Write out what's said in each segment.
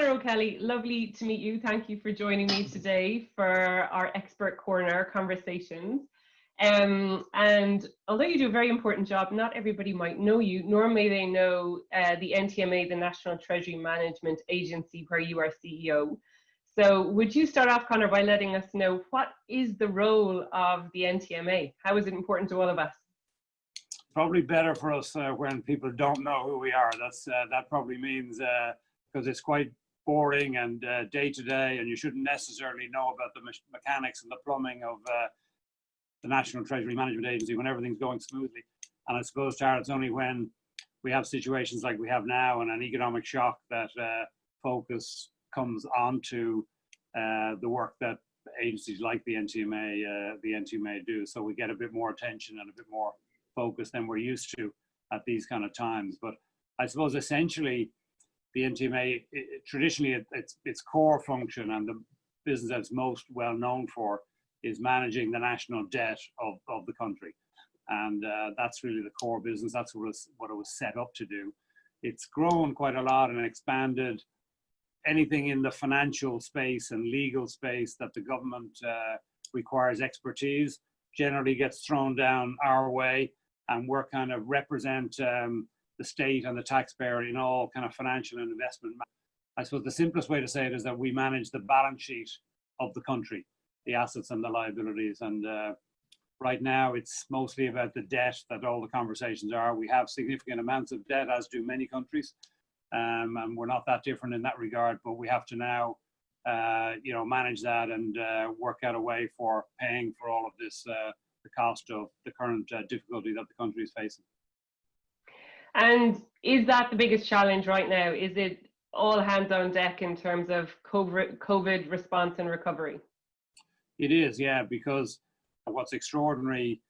Conor O'Kelly, lovely to meet you. Thank you for joining me today for our Expert Corner conversations. And although you do a very important job, not everybody might know you. Normally they know the NTMA, the National Treasury Management Agency, where you are CEO. So would you start off, Conor, by letting us know what is the role of the NTMA? How is it important to all of us? Probably better for us when people don't know who we are. That probably means because it's quite boring and day to day, and you shouldn't necessarily know about the mechanics and the plumbing of the National Treasury Management Agency when everything's going smoothly. And I suppose, Tara, it's only when we have situations like we have now and an economic shock that focus comes onto the work that agencies like the NTMA do. So we get a bit more attention and a bit more focus than we're used to at these kind of times. But I suppose essentially the NTMA, traditionally its core function and the business that's most well known for is managing the national debt of the country. And that's really the core business. That's what it was set up to do. It's grown quite a lot and expanded. Anything in the financial space and legal space that the government requires expertise generally gets thrown down our way, and we're kind of represent the state and the taxpayer in all kind of financial and investment. I suppose the simplest way to say it is that we manage the balance sheet of the country, the assets and the liabilities. And right now it's mostly about the debt that all the conversations are. We have significant amounts of debt, as do many countries. And we're not that different in that regard, but we have to now, manage that and work out a way for paying for all of this, the cost of the current difficulty that the country is facing. And is that the biggest challenge right now? Is it all hands on deck in terms of COVID response and recovery? It is, yeah, because what's extraordinary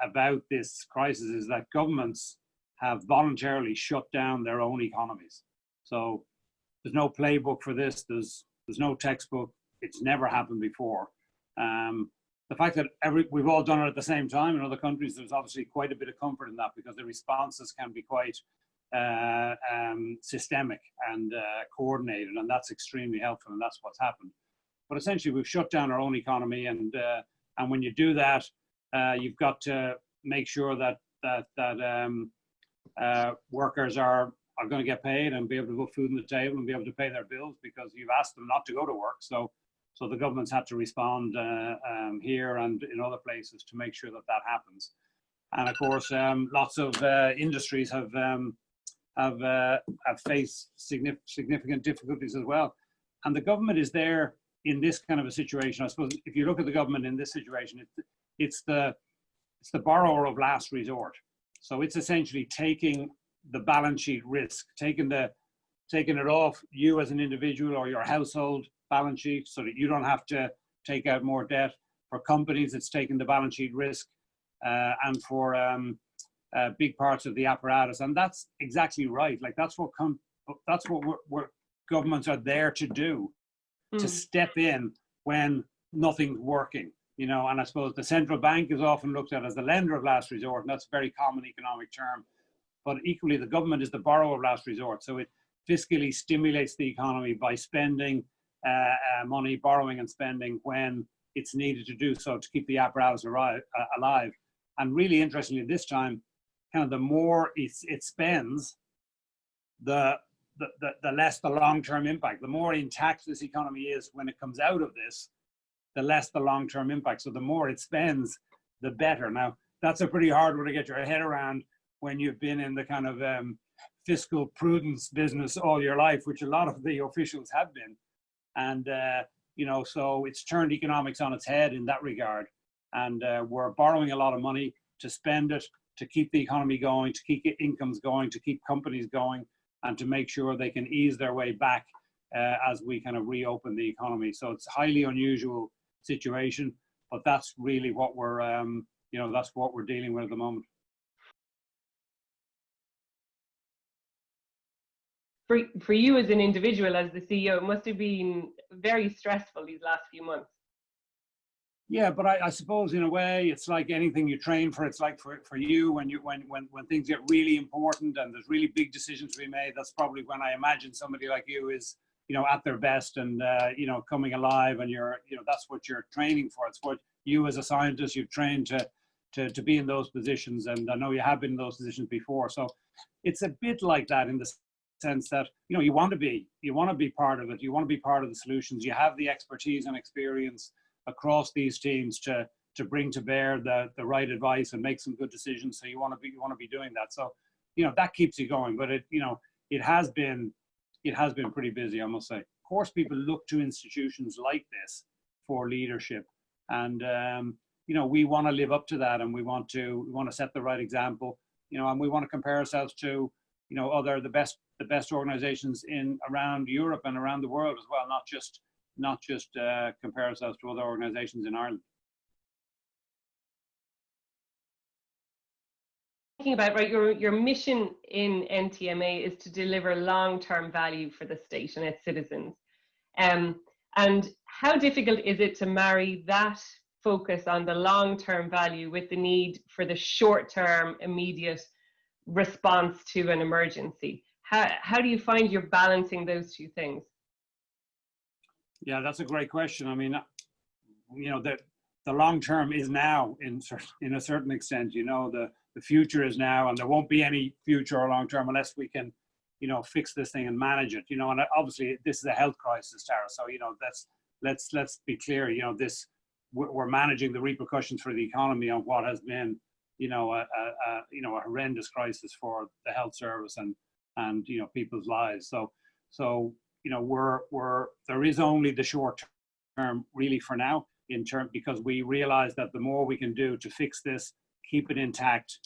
about this crisis is that governments have voluntarily shut down their own economies. So there's no playbook for this. There's no textbook. It's never happened before. The fact that we've all done it at the same time in other countries, there's obviously quite a bit of comfort in that, because the responses can be quite systemic and coordinated, and that's extremely helpful, and that's what's happened. But essentially, we've shut down our own economy, and when you do that, you've got to make sure that workers are going to get paid and be able to put food on the table and be able to pay their bills, because you've asked them not to go to work. So the government's had to respond here and in other places to make sure that that happens. And of course, lots of industries have faced significant difficulties as well. And the government is there in this kind of a situation. I suppose if you look at the government in this situation, it's the borrower of last resort. So it's essentially taking the balance sheet risk, taking it off you as an individual or your household balance sheet, so that you don't have to take out more debt. For companies, it's taking the balance sheet risk, and for big parts of the apparatus. And that's exactly right. Like that's what governments are there to do, to step in when nothing's working. And I suppose the central bank is often looked at as the lender of last resort, and that's a very common economic term. But equally, the government is the borrower of last resort. So it fiscally stimulates the economy by spending money, borrowing and spending when it's needed to do so to keep the apparatus alive. And really interestingly, this time, kind of the more it spends, the less the long-term impact. The more intact this economy is when it comes out of this, the less the long-term impact. So the more it spends, the better. Now, that's a pretty hard one to get your head around when you've been in the kind of fiscal prudence business all your life, which a lot of the officials have been. And, so it's turned economics on its head in that regard. And we're borrowing a lot of money to spend it, to keep the economy going, to keep incomes going, to keep companies going, and to make sure they can ease their way back as we kind of reopen the economy. So it's a highly unusual situation, but that's really what we're, that's what we're dealing with at the moment. For you as an individual, as the CEO, it must have been very stressful these last few months. Yeah, but I suppose in a way it's like anything you train for. It's like for you when things get really important and there's really big decisions to be made. That's probably when I imagine somebody like you is, you know, at their best and you know, coming alive, and you're, you know, that's what you're training for. It's what you as a scientist, you've trained to be in those positions, and I know you have been in those positions before. So it's a bit like that in the sense that, you know, you want to be part of it. You want to be part of the solutions. You have the expertise and experience across these teams to bring to bear the right advice and make some good decisions. So you want to be doing that. So, you know, that keeps you going. But it, you know, it has been pretty busy, I must say. Of course, people look to institutions like this for leadership, and you know, we want to live up to that, and we want to set the right example. You know, and we want to compare ourselves to, you know, the best organizations around Europe and around the world as well, not just compare ourselves to other organizations in Ireland. Thinking about, right, your mission in NTMA is to deliver long-term value for the state and its citizens. And how difficult is it to marry that focus on the long-term value with the need for the short-term immediate response to an emergency? How do you find you're balancing those two things? Yeah, that's a great question. I mean, you know, the long term is now in a certain extent. You know, the future is now, and there won't be any future or long term unless we can, you know, fix this thing and manage it. You know, and obviously this is a health crisis, Tara. So, you know, let's be clear. You know, we're managing the repercussions for the economy on what has been, you know, a horrendous crisis for the health service and you know, people's lives. So you know, there is only the short term really for now, because we realize that the more we can do to fix this, keep it intact,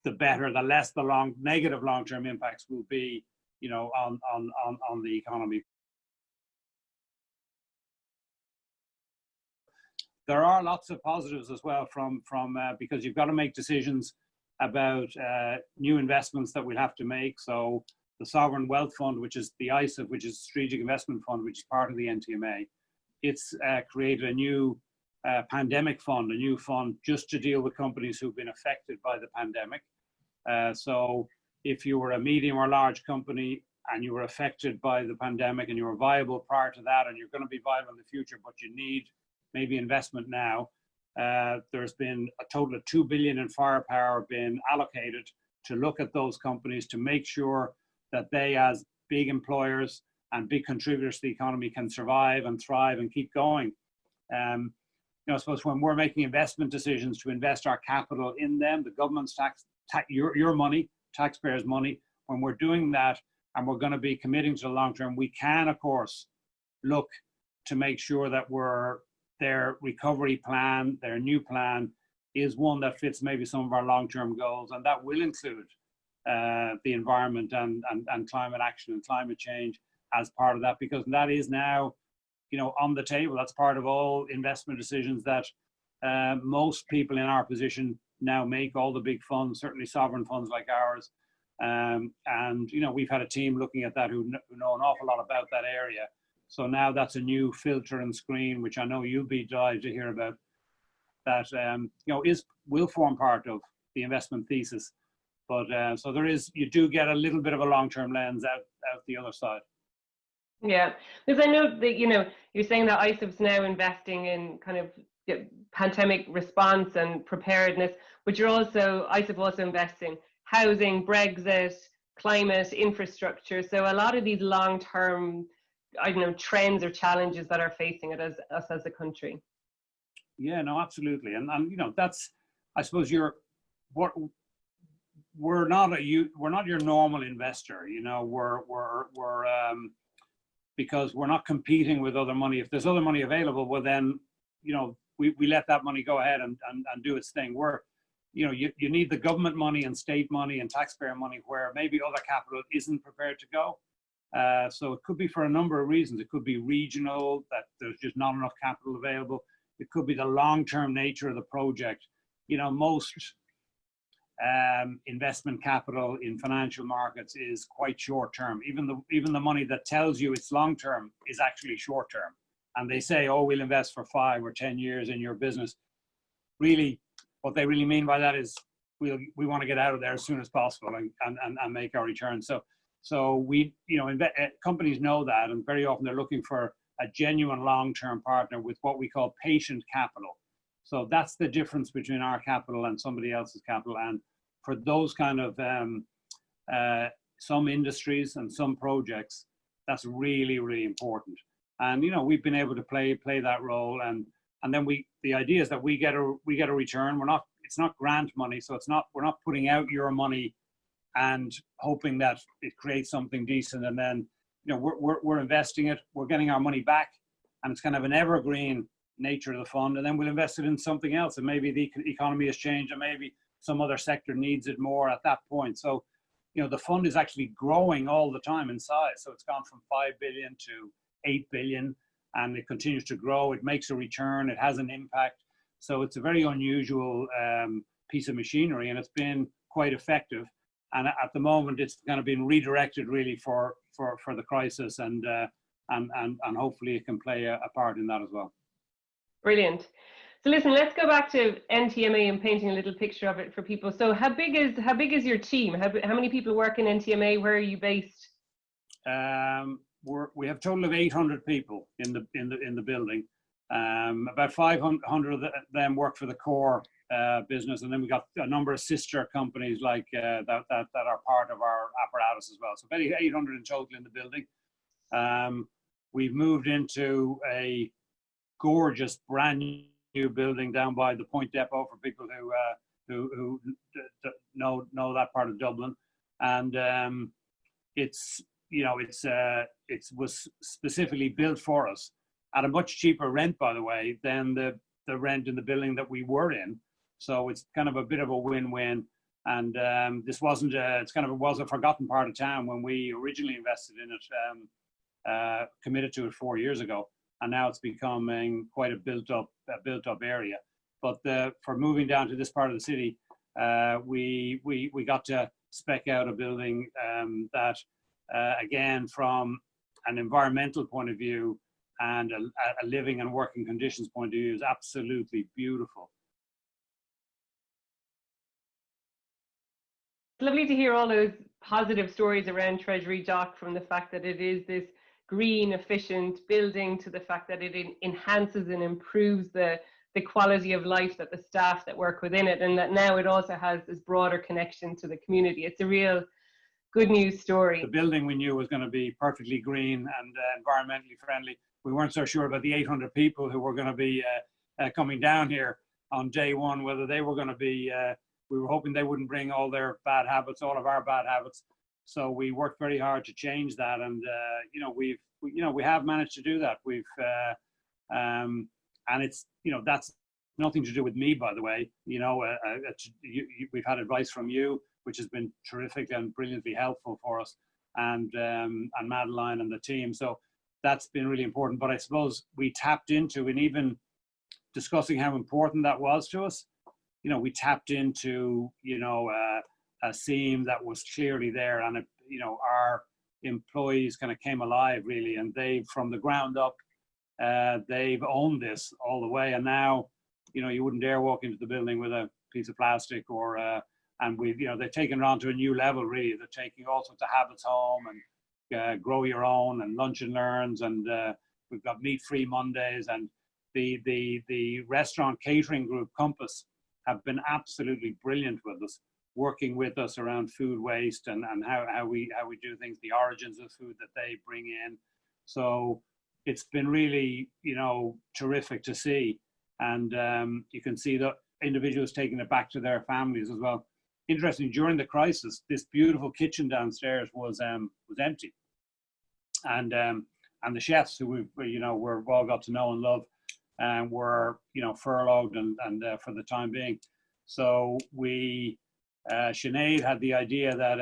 the better, the less the negative long-term impacts will be, you know, on the economy. There are lots of positives as well from because you've got to make decisions about new investments that we'll have to make. So the Sovereign Wealth Fund, which is the ISIF, which is Strategic Investment Fund, which is part of the NTMA, it's created a new pandemic fund, a new fund just to deal with companies who've been affected by the pandemic. So if you were a medium or large company and you were affected by the pandemic and you were viable prior to that, and you're going to be viable in the future, but you need maybe investment now, there's been a total of 2 billion in firepower been allocated to look at those companies to make sure that they, as big employers and big contributors to the economy, can survive and thrive and keep going. You know, I suppose when we're making investment decisions to invest our capital in them, the government's your money, taxpayers' money, when we're doing that and we're going to be committing to the long term, we can, of course, look to make sure that their recovery plan, their new plan, is one that fits maybe some of our long-term goals, and that will include the environment and climate action and climate change as part of that, because that is now, you know, on the table. That's part of all investment decisions that most people in our position now make, all the big funds, certainly sovereign funds like ours. And, you know, we've had a team looking at that who know an awful lot about that area. So now that's a new filter and screen, which I know you'll be delighted to hear about, that, you know, will form part of the investment thesis. But so you do get a little bit of a long-term lens out the other side. Yeah, because I know that, you know, you're saying that ISIF's now investing in kind of pandemic response and preparedness, but ISIF also invests in housing, Brexit, climate, infrastructure. So a lot of these long-term, I don't know, trends or challenges that are facing us as a country. Yeah, no, absolutely. And you know, that's, I suppose we're not your normal investor, you know, we're because we're not competing with other money. If there's other money available, well then, you know, we let that money go ahead and do its thing. You know, you need the government money and state money and taxpayer money where maybe other capital isn't prepared to go. So it could be for a number of reasons. It could be regional, that there's just not enough capital available. It could be the long-term nature of the project. You know, most investment capital in financial markets is quite short-term. Even the money that tells you it's long-term is actually short-term. and they say, oh, we'll invest for 5 or 10 years in your business. Really, what they really mean by that is we want to get out of there as soon as possible and make our return. So we, companies know that, and very often they're looking for a genuine long-term partner with what we call patient capital. So that's the difference between our capital and somebody else's capital. And for those kind of some industries and some projects, that's really, really important. And we've been able to play that role. And then the idea is that we get a return. It's not grant money, so we're not putting out your money and hoping that it creates something decent. And then we're investing it. We're getting our money back, and it's kind of an evergreen nature of the fund, and then we'll invest it in something else, and maybe the economy has changed, and maybe some other sector needs it more at that point. So the fund is actually growing all the time in size. So it's gone from 5 billion to 8 billion, and it continues to grow. It makes a return. It has an impact. So it's a very unusual piece of machinery, and it's been quite effective. And at the moment, it's kind of been redirected really for the crisis, and hopefully it can play a part in that as well. Brilliant. So listen, let's go back to NTMA and painting a little picture of it for people. So how big is your team? How many people work in NTMA? Where are you based? We have a total of 800 people in the building. About 500 of them work for the core business, and then we got a number of sister companies like that are part of our apparatus as well. So about 800 in total in the building. We've moved into a gorgeous brand new building down by the Point Depot for people who know that part of Dublin, and it was specifically built for us at a much cheaper rent, by the way, than the rent in the building that we were in. So it's kind of a bit of a win-win. And this was a forgotten part of town when we originally invested in it, committed to it 4 years ago. And now it's becoming quite a built-up area. But for moving down to this part of the city, we got to spec out a building that, again, from an environmental point of view and a living and working conditions point of view, is absolutely beautiful. It's lovely to hear all those positive stories around Treasury Dock, from the fact that it is this green, efficient building to the fact that it enhances and improves the quality of life that the staff that work within it, and that now it also has this broader connection to the community. It's a real good news story. The building we knew was going to be perfectly green and environmentally friendly. We weren't so sure about the 800 people who were going to be coming down here on day one, whether they were going to be, we were hoping they wouldn't bring all their bad habits, all of our bad habits. So we worked very hard to change that, and we have managed to do that. And it's that's nothing to do with me, by the way. We've had advice from you, which has been terrific and brilliantly helpful for us, and Madeline and the team. So that's been really important. But I suppose we tapped into, and even discussing how important that was to us, we tapped into a seam that was clearly there, and our employees kind of came alive really, and they've, from the ground up, they've owned this all the way. And now you wouldn't dare walk into the building with a piece of plastic, or and we've they've taken it on to a new level really. They're taking all sorts of habits home, and grow your own, and lunch and learns, and we've got meat-free Mondays, and the restaurant catering group Compass have been absolutely brilliant with us, working with us around food waste and how we do things, the origins of food that they bring in. So it's been really terrific to see, and you can see the individuals taking it back to their families as well. Interesting, during the crisis, this beautiful kitchen downstairs was empty, and the chefs who we've all got to know and love were furloughed and for the time being. So we Sinead had the idea that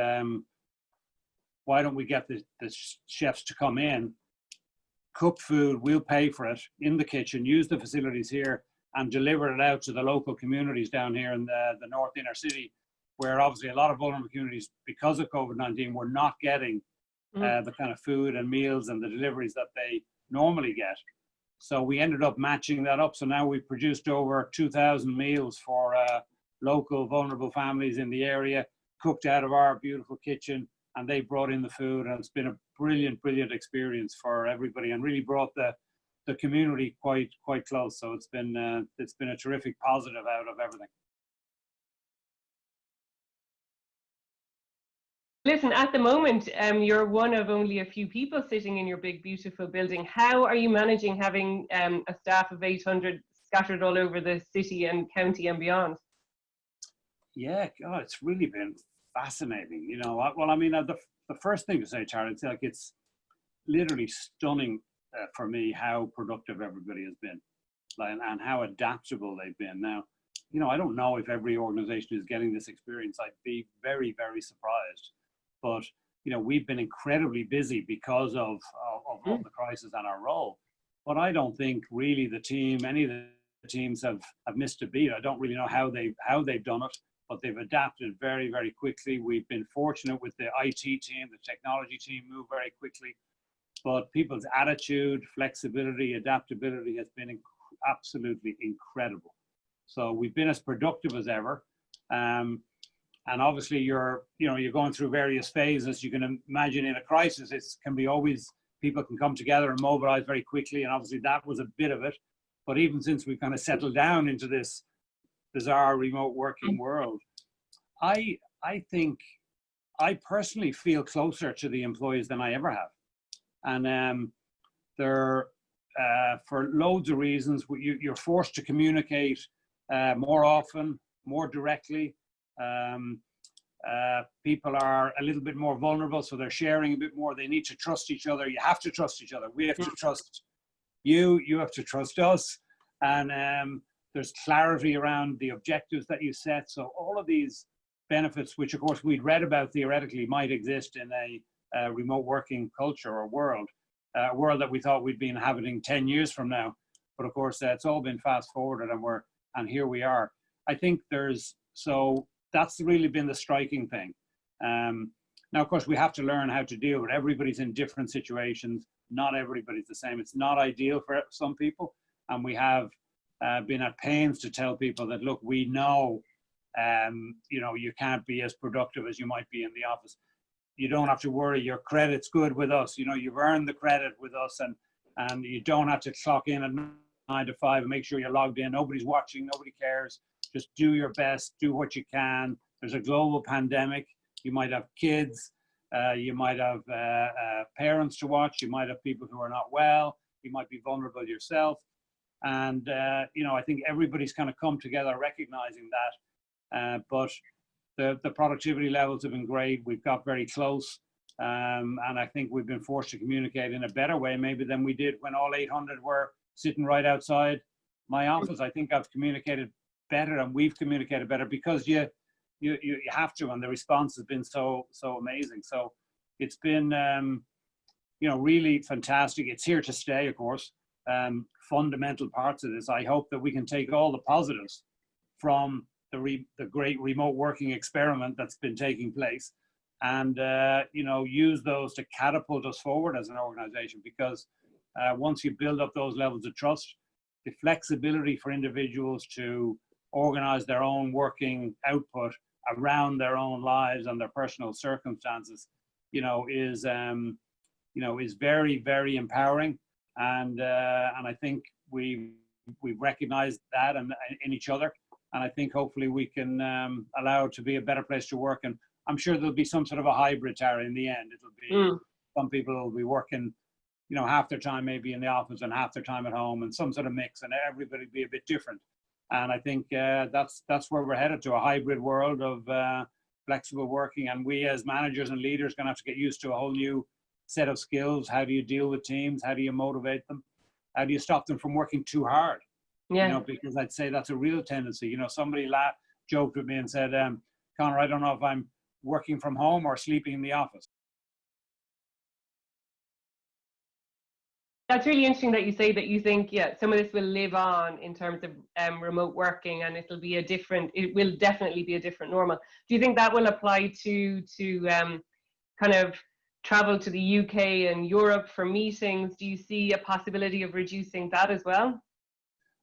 why don't we get the chefs to come in, cook food, we'll pay for it in the kitchen, use the facilities here, and deliver it out to the local communities down here in the North Inner City, where obviously a lot of vulnerable communities, because of COVID-19, were not getting the kind of food and meals and the deliveries that they normally get. So we ended up matching that up. So now we've produced over 2,000 meals for local vulnerable families in the area, cooked out of our beautiful kitchen, and they brought in the food, and it's been a brilliant, brilliant experience for everybody, and really brought the community quite close. So it's been a terrific positive out of everything. Listen, at the moment, you're one of only a few people sitting in your big, beautiful building. How are you managing having a staff of 800 scattered all over the city and county and beyond? Yeah, God, it's really been fascinating. You know, well, I mean, the first thing to say, Charlie, it's like it's literally stunning for me how productive everybody has been, and how adaptable they've been. Now, you know, I don't know if every organization is getting this experience. I'd be very, very surprised. But, you know, we've been incredibly busy because of the crisis and our role. But I don't think really any of the teams have missed a beat. I don't really know how they've done it, but they've adapted very, very quickly. We've been fortunate with the IT team, the technology team moved very quickly. But people's attitude, flexibility, adaptability has been absolutely incredible. So we've been as productive as ever. And obviously you're going through various phases. You can imagine in a crisis, people can come together and mobilize very quickly. And obviously that was a bit of it. But even since we've kind of settled down into this bizarre remote working world, I think I personally feel closer to the employees than I ever have. And they're, for loads of reasons, you're forced to communicate more often, more directly. People are a little bit more vulnerable, so they're sharing a bit more. They need to trust each other. You have to trust each other. We have to trust you. You have to trust us. And there's clarity around the objectives that you set. So all of these benefits, which of course we'd read about theoretically, might exist in a remote working culture or world, a world that we thought we'd be inhabiting 10 years from now. But of course, it's all been fast forwarded, and here we are. I think that's really been the striking thing. Now, of course, we have to learn how to deal with it. Everybody's in different situations. Not everybody's the same. It's not ideal for some people. And we have been at pains to tell people that, look, we know, you can't be as productive as you might be in the office. You don't have to worry. Your credit's good with us. You know, you've earned the credit with us, and you don't have to clock in at 9 to 5 and make sure you're logged in. Nobody's watching. Nobody cares. Just do your best, do what you can. There's a global pandemic. You might have kids, you might have parents to watch, you might have people who are not well, you might be vulnerable yourself. And, I think everybody's kind of come together recognizing that. But the productivity levels have been great. We've got very close. And I think we've been forced to communicate in a better way maybe than we did when all 800 were sitting right outside my office. I think I've communicated better, and we've communicated better because you have to, and the response has been so amazing. So it's been really fantastic. It's here to stay, of course. Fundamental parts of this. I hope that we can take all the positives from the great remote working experiment that's been taking place, and use those to catapult us forward as an organization. Because once you build up those levels of trust, the flexibility for individuals to organize their own working output around their own lives and their personal circumstances, is very, very empowering. And I think we've recognized that in each other. And I think hopefully we can allow it to be a better place to work. And I'm sure there'll be some sort of a hybrid, Tara, in the end. It'll be some people will be working, half their time maybe in the office and half their time at home, and some sort of mix, and everybody be a bit different. And I think that's where we're headed, to a hybrid world of flexible working. And we as managers and leaders are going to have to get used to a whole new set of skills. How do you deal with teams? How do you motivate them? How do you stop them from working too hard? Yeah. Because I'd say that's a real tendency. Somebody joked with me and said, Conor, I don't know if I'm working from home or sleeping in the office. That's really interesting that you say that you think, some of this will live on in terms of remote working, and it will definitely be a different normal. Do you think that will apply to kind of travel to the UK and Europe for meetings, do you see a possibility of reducing that as well?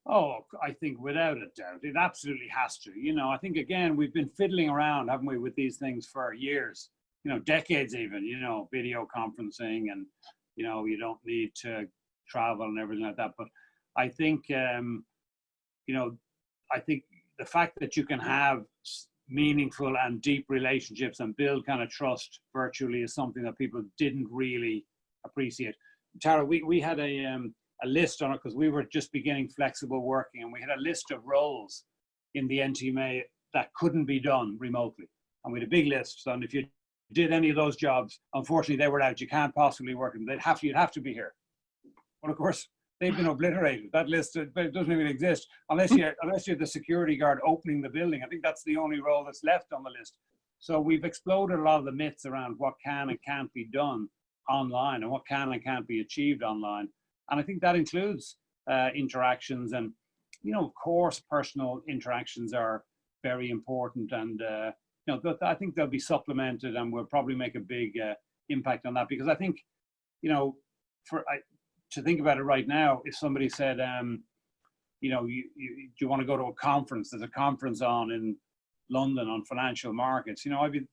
Oh, I think without a doubt, it absolutely has to. You know, I think, again, we've been fiddling around, haven't we, with these things for years, you know, decades even, you know, video conferencing, and, you know, you don't need to travel and everything like that. But I think, you know, I think the fact that you can have meaningful and deep relationships and build kind of trust virtually is something that people didn't really appreciate. Tara, we had a list on it because we were just beginning flexible working, and we had a list of roles in the NTMA that couldn't be done remotely. And we had a big list, and if you did any of those jobs, unfortunately they were out. You can't possibly work them. You'd have to be here. But of course, they've been obliterated. That list, it doesn't even exist unless you're the security guard opening the building. I think that's the only role that's left on the list. So we've exploded a lot of the myths around what can and can't be done online and what can and can't be achieved online. And I think that includes interactions, and, you know, of course, personal interactions are very important. And, you know, I think they'll be supplemented, and we'll probably make a big impact on that, because I think, you know, to think about it right now, if somebody said, you know, do you want to go to a conference? There's a conference on in London on financial markets. You know, I think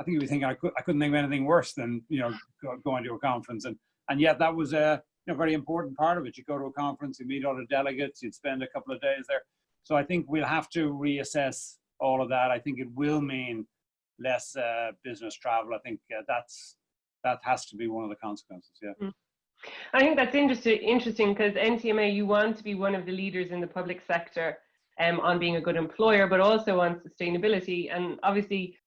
you'd be thinking I couldn't think of anything worse than, you know, going to a conference. And yet that was a, you know, very important part of it. You go to a conference, you meet all the delegates, you'd spend a couple of days there. So I think we'll have to reassess all of that. I think it will mean less business travel. I think that has to be one of the consequences. Yeah. Mm. I think that's interesting because NTMA, you want to be one of the leaders in the public sector on being a good employer, but also on sustainability. And obviously,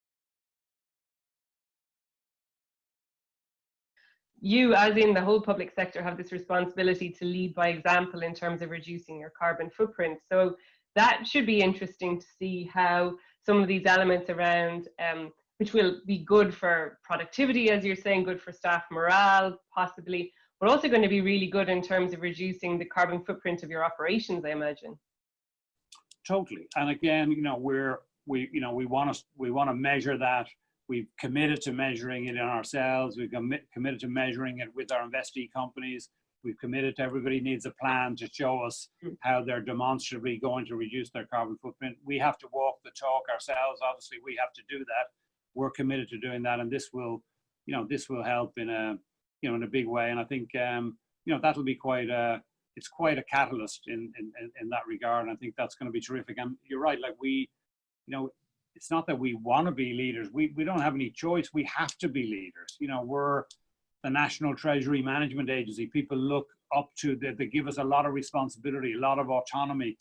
you, as in the whole public sector, have this responsibility to lead by example in terms of reducing your carbon footprint. So that should be interesting to see how some of these elements around, which will be good for productivity, as you're saying, good for staff morale, possibly, but also going to be really good in terms of reducing the carbon footprint of your operations, I imagine. Totally. And again, you know, we want to measure that. We've committed to measuring it in ourselves. We've committed to measuring it with our investee companies. We've committed to everybody needs a plan to show us how they're demonstrably going to reduce their carbon footprint. We have to walk the talk ourselves. Obviously, we have to do that. We're committed to doing that, and this will help in a big way. And I think that'll be quite a catalyst in that regard. And I think that's going to be terrific. And you're right, like it's not that we want to be leaders. We don't have any choice. We have to be leaders. You know, we're the National Treasury Management Agency. People look up to, they give us a lot of responsibility, a lot of autonomy.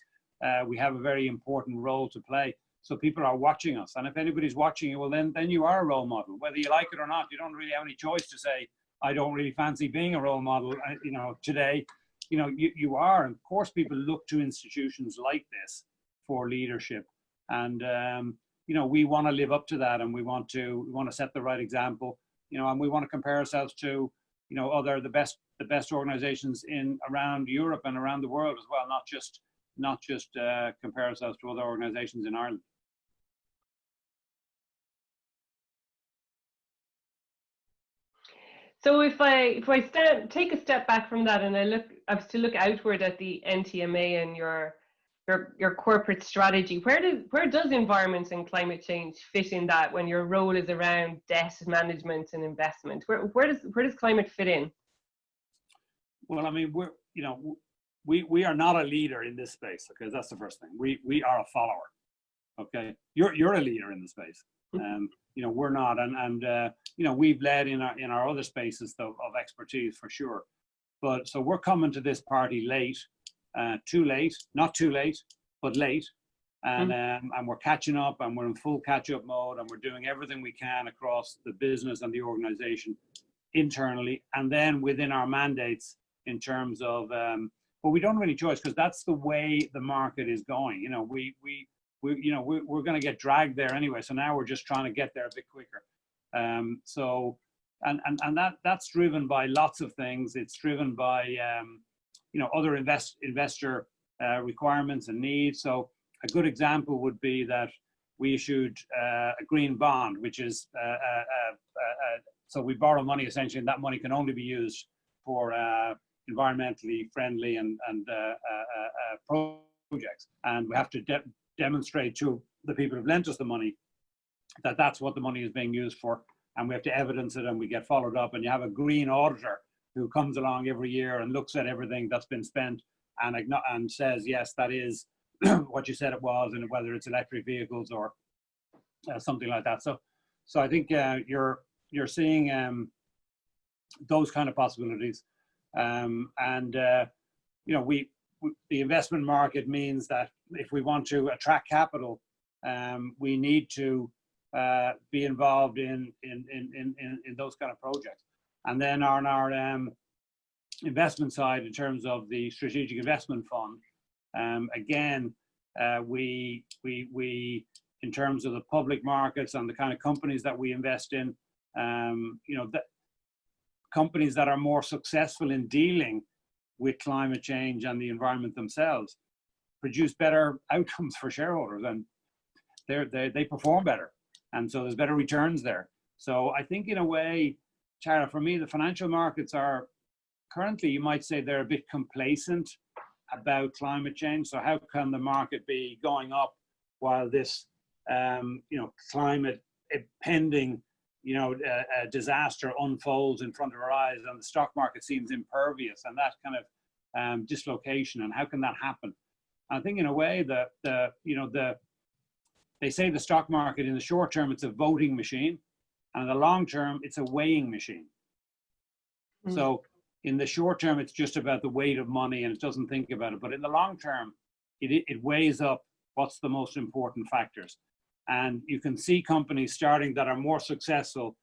We have a very important role to play. So people are watching us. And if anybody's watching you, well, then you are a role model. Whether you like it or not, you don't really have any choice to say, I don't really fancy being a role model, today. You are. And of course, people look to institutions like this for leadership. And, we want to live up to that, and we want to set the right example, and we want to compare ourselves to, the best organizations around Europe and around the world as well, not just compare ourselves to other organizations in Ireland. So if I take a step back from that and I have to look outward at the NTMA and your corporate strategy, where does environment and climate change fit in that when your role is around debt management and investment? Where does climate fit in? Well, I mean, we are not a leader in this space. Okay, that's the first thing. We are a follower. Okay, you're a leader in the space. We're not, and we've led in our other spaces of expertise for sure. But so we're coming to this party late. Too late, not too late, but late, and we're catching up, and we're in full catch-up mode, and we're doing everything we can across the business and the organization internally, and then within our mandates in terms of, but we don't have any choice because that's the way the market is going. We're going to get dragged there anyway. So now we're just trying to get there a bit quicker. That's driven by lots of things. It's driven by other investor requirements and needs. So a good example would be that we issued a green bond, which is So we borrow money essentially, and that money can only be used for environmentally friendly and projects. And we have to demonstrate to the people who've lent us the money that that's what the money is being used for, and we have to evidence it, and we get followed up. And you have a green auditor who comes along every year and looks at everything that's been spent and says, yes, that is what you said it was, and whether it's electric vehicles or something like that. So I think you're seeing those kind of possibilities, and you know, the investment market means that if we want to attract capital, we need to be involved in those kind of projects. And then on our investment side, in terms of the strategic investment fund, again, we in terms of the public markets and the kind of companies that we invest in, you know, the companies that are more successful in dealing with climate change and the environment themselves produce better outcomes for shareholders, and they perform better, and so there's better returns there. So I think in a way, Tara, for me, the financial markets are currently, you might say, they're a bit complacent about climate change. So how can the market be going up while this you know, climate pending, you know, disaster unfolds in front of our eyes, and the stock market seems impervious, and that kind of dislocation, and how can that happen? I think in a way that they say the stock market in the short term, it's a voting machine, and in the long term, it's a weighing machine. Mm. So in the short term, it's just about the weight of money, and it doesn't think about it. But in the long term, it weighs up what's the most important factors. And you can see companies starting that are more successful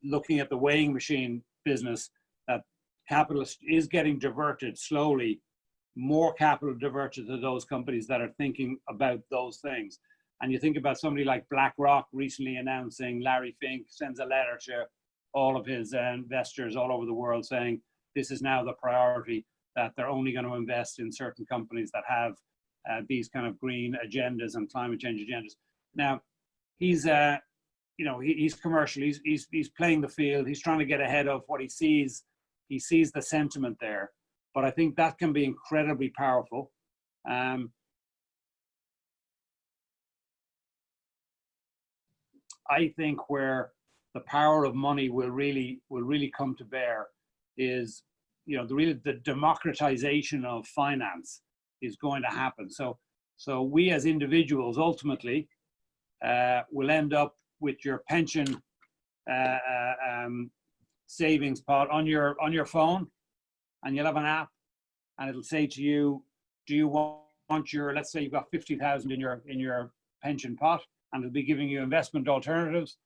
looking at the weighing machine business, that capital is getting diverted slowly, more capital diverted to those companies that are thinking about those things. And you think about somebody like BlackRock recently announcing, Larry Fink sends a letter to all of his investors all over the world saying this is now the priority, that they're only going to invest in certain companies that have these kind of green agendas and climate change agendas. Now, he's you know, he's commercial. He's playing the field. He's trying to get ahead of what he sees. He sees the sentiment there, but I think that can be incredibly powerful. I think where the power of money will really come to bear is, you know, the democratization of finance is going to happen. So we as individuals ultimately will end up with your pension savings pot on your phone, and you'll have an app, and it'll say to you, do you want your, let's say you've got 50,000 in your pension pot, and it'll be giving you investment alternatives.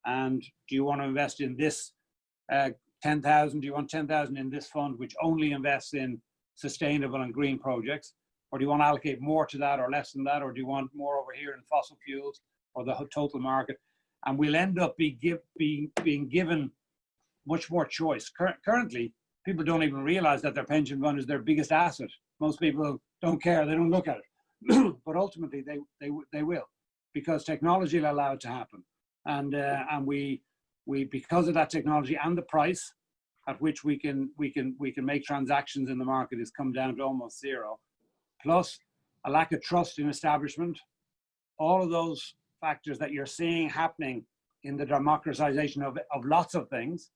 And do you want to invest in this 10,000? Do you want 10,000 in this fund, which only invests in sustainable and green projects? Or do you want to allocate more to that or less than that? Or do you want more over here in fossil fuels or the total market? And we'll end up being given much more choice. Currently, people don't even realize that their pension fund is their biggest asset. Most people don't care, they don't look at it. But ultimately they will, because technology will allow it to happen. And we because of that technology and the price at which we can make transactions in the market has come down to almost zero, plus a lack of trust in establishment. All of those factors that you're seeing happening in the democratization of lots of things,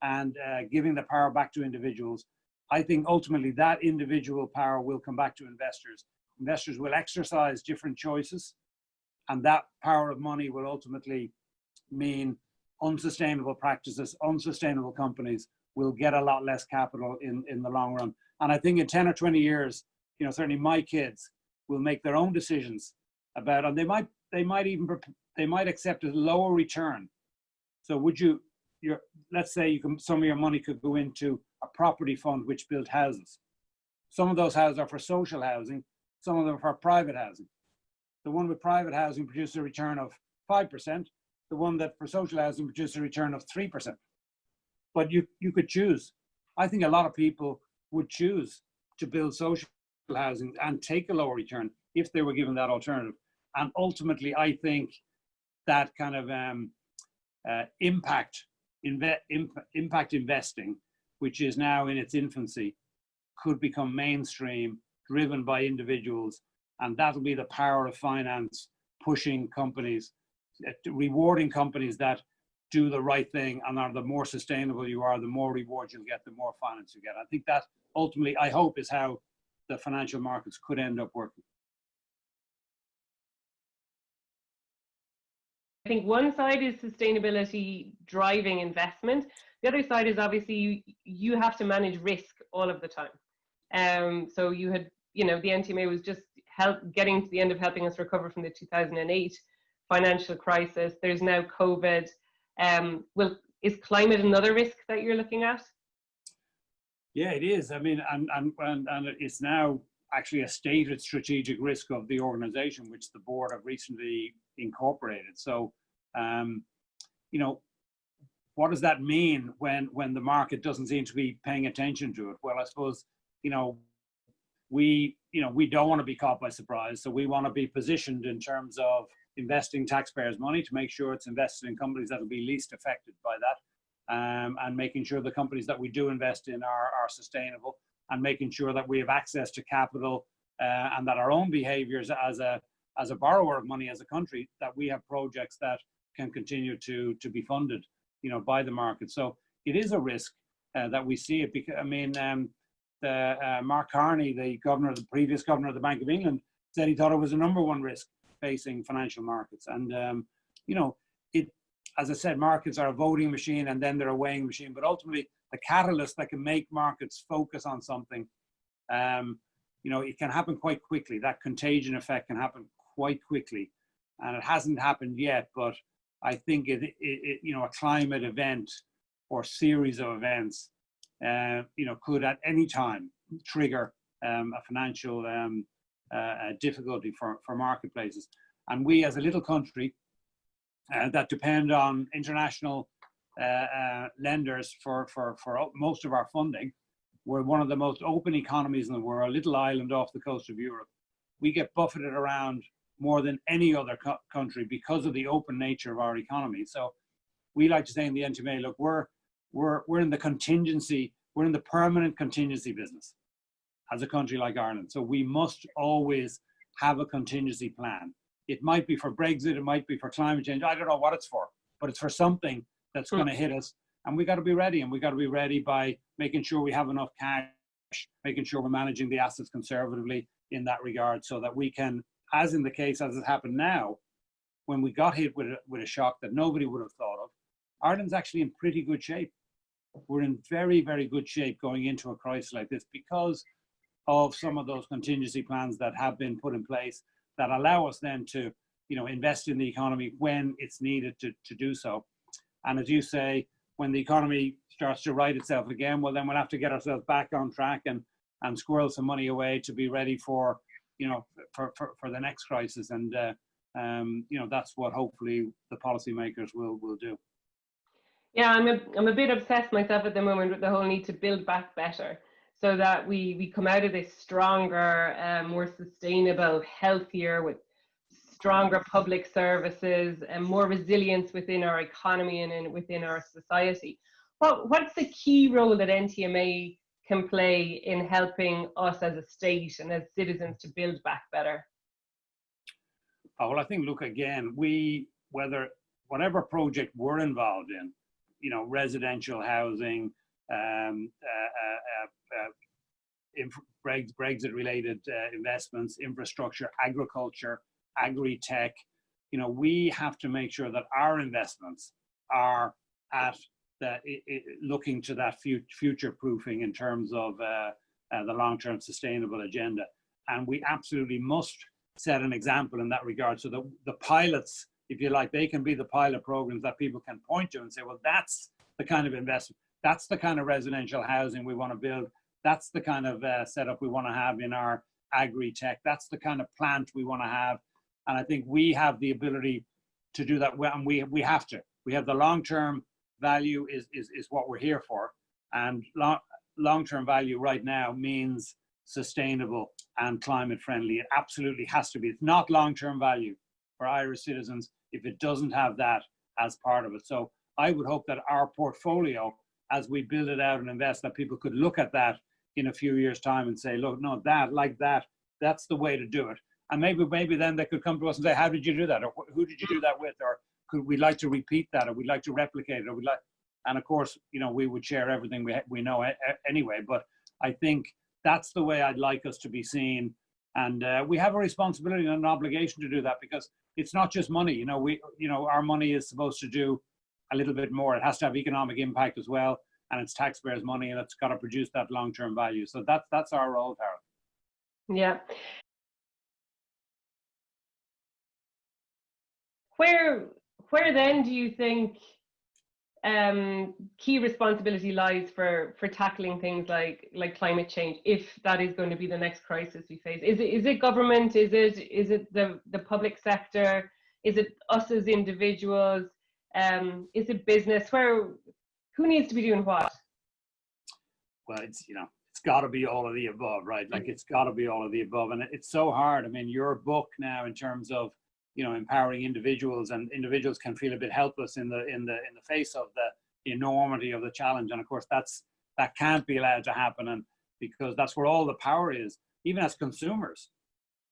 and giving the power back to individuals, I think ultimately that individual power will come back to investors. Investors will exercise different choices, and that power of money will ultimately mean unsustainable practices, unsustainable companies will get a lot less capital in the long run. And I think in 10 or 20 years, you know, certainly my kids will make their own decisions about, and they might accept a lower return. So would you, let's say some of your money could go into a property fund which built houses. Some of those houses are for social housing, some of them are for private housing. The one with private housing produces a return of 5%. The one that for social housing produces a return of 3%. But you could choose. I think a lot of people would choose to build social housing and take a lower return if they were given that alternative. And ultimately, I think that kind of impact impact investing, which is now in its infancy, could become mainstream, driven by individuals, and that'll be the power of finance pushing companies, rewarding companies that do the right thing, and are the more sustainable you are, the more rewards you'll get, the more finance you get. I think that ultimately, I hope, is how the financial markets could end up working. I think one side is sustainability driving investment. The other side is obviously you have to manage risk all of the time. So you had, the NTMA was just getting to the end of helping us recover from the 2008 financial crisis. There's now COVID. Is climate another risk that you're looking at? Yeah, it is. I mean, and it's now actually a stated strategic risk of the organization, which the board have recently incorporated. So, what does that mean when the market doesn't seem to be paying attention to it? Well, I suppose, we don't want to be caught by surprise. So we want to be positioned in terms of investing taxpayers' money to make sure it's invested in companies that will be least affected by that, and making sure the companies that we do invest in are sustainable, and making sure that we have access to capital, and that our own behaviors as a borrower of money as a country, that we have projects that can continue to be funded, by the market. So it is a risk that we see it. Because Mark Carney, the previous governor of the Bank of England, said he thought it was the #1 risk facing financial markets. And as I said, markets are a voting machine, and then they're a weighing machine. But ultimately, the catalyst that can make markets focus on something, it can happen quite quickly. That contagion effect can happen quite quickly, and it hasn't happened yet. But I think a climate event or series of events, could at any time trigger a financial difficulty for marketplaces. And we, as a little country that depend on international lenders for most of our funding, we're one of the most open economies in the world, a little island off the coast of Europe. We get buffeted around more than any other country because of the open nature of our economy. So we like to say in the NTMA, look, we're in the contingency, we're in the permanent contingency business as a country like Ireland. So we must always have a contingency plan. It might be for Brexit, it might be for climate change. I don't know what it's for, but it's for something that's going to hit us. And we got to be ready. And we got to be ready by making sure we have enough cash, making sure we're managing the assets conservatively in that regard, so that we can, as in the case as it happened now, when we got hit with a shock that nobody would have thought of, Ireland's actually in pretty good shape. We're in very, very good shape going into a crisis like this because of some of those contingency plans that have been put in place that allow us then to, invest in the economy when it's needed to do so. And as you say, when the economy starts to right itself again, well, then we'll have to get ourselves back on track and squirrel some money away to be ready for the next crisis. And, that's what hopefully the policymakers will do. Yeah, I'm a bit obsessed myself at the moment with the whole need to build back better, so that we come out of this stronger, more sustainable, healthier, with stronger public services and more resilience within our economy and within our society. What's the key role that NTMA can play in helping us as a state and as citizens to build back better? Oh, well, I think, look, again, whatever project we're involved in, residential housing, Brexit-related investments, infrastructure, agriculture, agri-tech, we have to make sure that our investments are at looking to that future-proofing in terms of the long-term sustainable agenda. And we absolutely must set an example in that regard, so that the pilots, if you like, they can be the pilot programs that people can point to and say, well, that's the kind of investment, that's the kind of residential housing we want to build, that's the kind of setup we want to have in our agri-tech, that's the kind of plant we want to have. And I think we have the ability to do that, and we have to. We have the long-term value is what we're here for, and long-term value right now means sustainable and climate friendly. It absolutely has to be. It's not long-term value for Irish citizens if it doesn't have that as part of it. So I would hope that our portfolio, as we build it out and invest, that people could look at that in a few years' time and say, look, no, that's the way to do it. And maybe then they could come to us and say, how did you do that? Or who did you do that with? Or could we like to repeat that? Or we'd like to replicate it? Or we'd like, and of course, you know, we would share everything we know anyway. But I think that's the way I'd like us to be seen. And we have a responsibility and an obligation to do that, because it's not just money. You know, our money is supposed to do a little bit more. It has to have economic impact as well, and it's taxpayers' money, and it's got to produce that long-term value. So that's our role, Tara. Yeah. Where then do you think key responsibility lies for tackling things like climate change, if that is going to be the next crisis we face? Is it government? Is it the public sector? Is it us as individuals? Is it business? Who needs to be doing what? Well, it's got to be all of the above, right? Like, it's got to be all of the above, and it's so hard. I mean, your book now, in terms of, you know, empowering individuals, and individuals can feel a bit helpless in the face of the enormity of the challenge, and of course that can't be allowed to happen, and because that's where all the power is, even as consumers.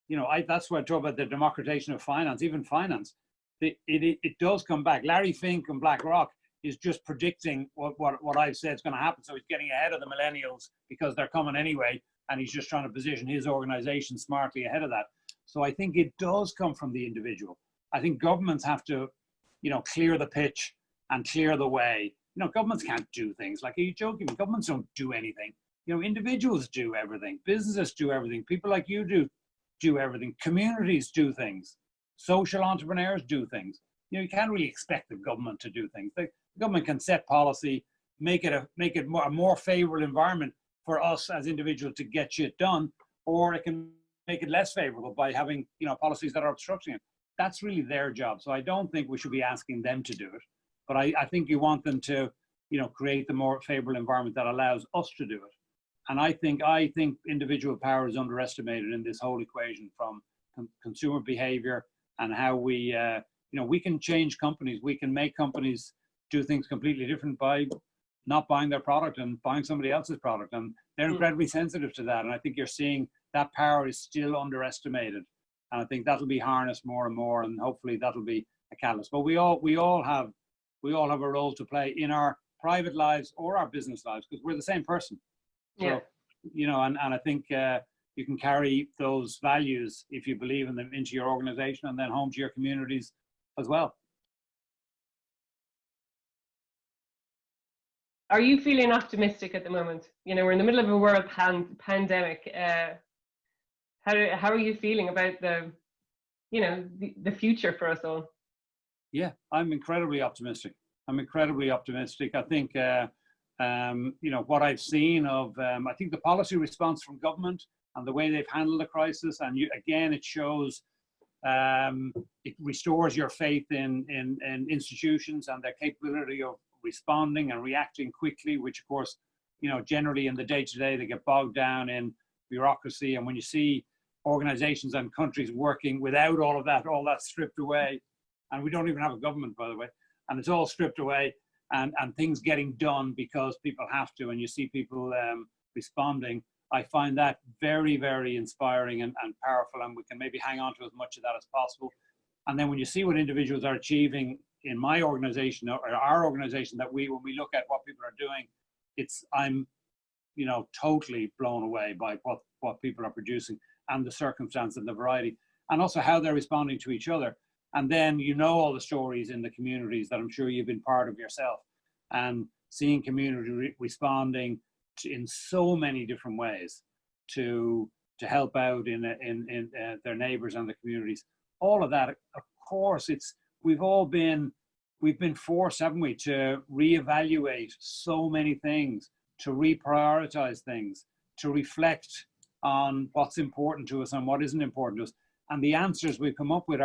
You know, that's why I talk about the democratization of finance. Even finance, it does come back. Larry Fink and BlackRock is just predicting what I've said is going to happen, so he's getting ahead of the millennials because they're coming anyway, and he's just trying to position his organization smartly ahead of that. So I think it does come from the individual. I think governments have to, you know, clear the pitch and clear the way. You know, governments can't do things. Like, are you joking? Governments don't do anything. You know, individuals do everything. Businesses do everything. People like you do everything. Communities do things. Social entrepreneurs do things. You know, you can't really expect the government to do things. The government can set policy, make it a more favorable environment for us as individuals to get shit done, or it can make it less favorable by having, you know, policies that are obstructing it. That's really their job. So I don't think we should be asking them to do it, but I think you want them to, you know, create the more favorable environment that allows us to do it. And I think individual power is underestimated in this whole equation, from consumer behavior and how we, you know, we can change companies. We can make companies do things completely different by not buying their product and buying somebody else's product. And they're incredibly sensitive to that. And I think you're seeing that power is still underestimated. And I think that'll be harnessed more and more, and hopefully that'll be a catalyst. But we all have a role to play in our private lives or our business lives, because we're the same person. Yeah. So, you know, and I think you can carry those values, if you believe in them, into your organization and then home to your communities as well. Are you feeling optimistic at the moment? You know, we're in the middle of a world pandemic. How are you feeling about the future for us all? Yeah, I'm incredibly optimistic. I think, you know, what I've seen of, I think the policy response from government and the way they've handled the crisis, and it shows, it restores your faith in institutions and their capability of responding and reacting quickly, which of course, you know, generally in the day-to-day, they get bogged down in bureaucracy. And when you see organizations and countries working without all that stripped away, and we don't even have a government, by the way, and it's all stripped away, and things getting done because people have to, and you see people responding, I find that very, very inspiring and powerful, and we can maybe hang on to as much of that as possible. And then when you see what individuals are achieving in my organization or our organization, that when we look at what people are doing, I'm, you know, totally blown away by what people are producing, and the circumstance and the variety, and also how they're responding to each other. And then, you know, all the stories in the communities that I'm sure you've been part of yourself, and seeing community responding in so many different ways to help out in their neighbors and the communities. All of that, of course, we've been forced, haven't we, to reevaluate so many things, to reprioritize things, to reflect on what's important to us and what isn't important to us. And the answers we've come up with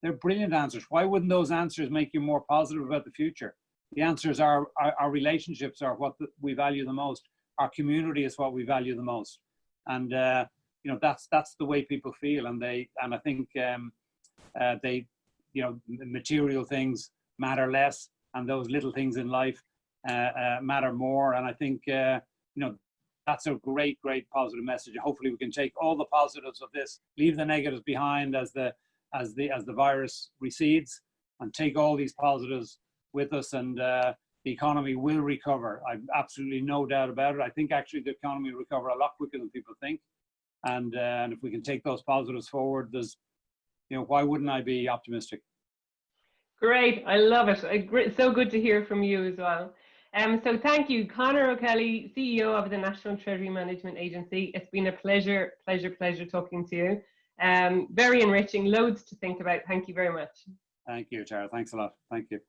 they're brilliant answers. Why wouldn't those answers make you more positive about the future? The answers are our relationships are what we value the most. Our community is what we value the most. And you know, that's the way people feel. And I think they, you know, material things matter less. and those little things in life matter more. And I think, that's a great, great positive message. Hopefully we can take all the positives of this, leave the negatives behind as the virus recedes, and take all these positives with us, and the economy will recover. I've absolutely no doubt about it. I think actually the economy will recover a lot quicker than people think. And if we can take those positives forward, there's, why wouldn't I be optimistic? Great, I love it. So good to hear from you as well. So thank you, Conor O'Kelly, CEO of the National Treasury Management Agency. It's been a pleasure talking to you. Very enriching, loads to think about. Thank you very much. Thank you, Tara. Thanks a lot. Thank you.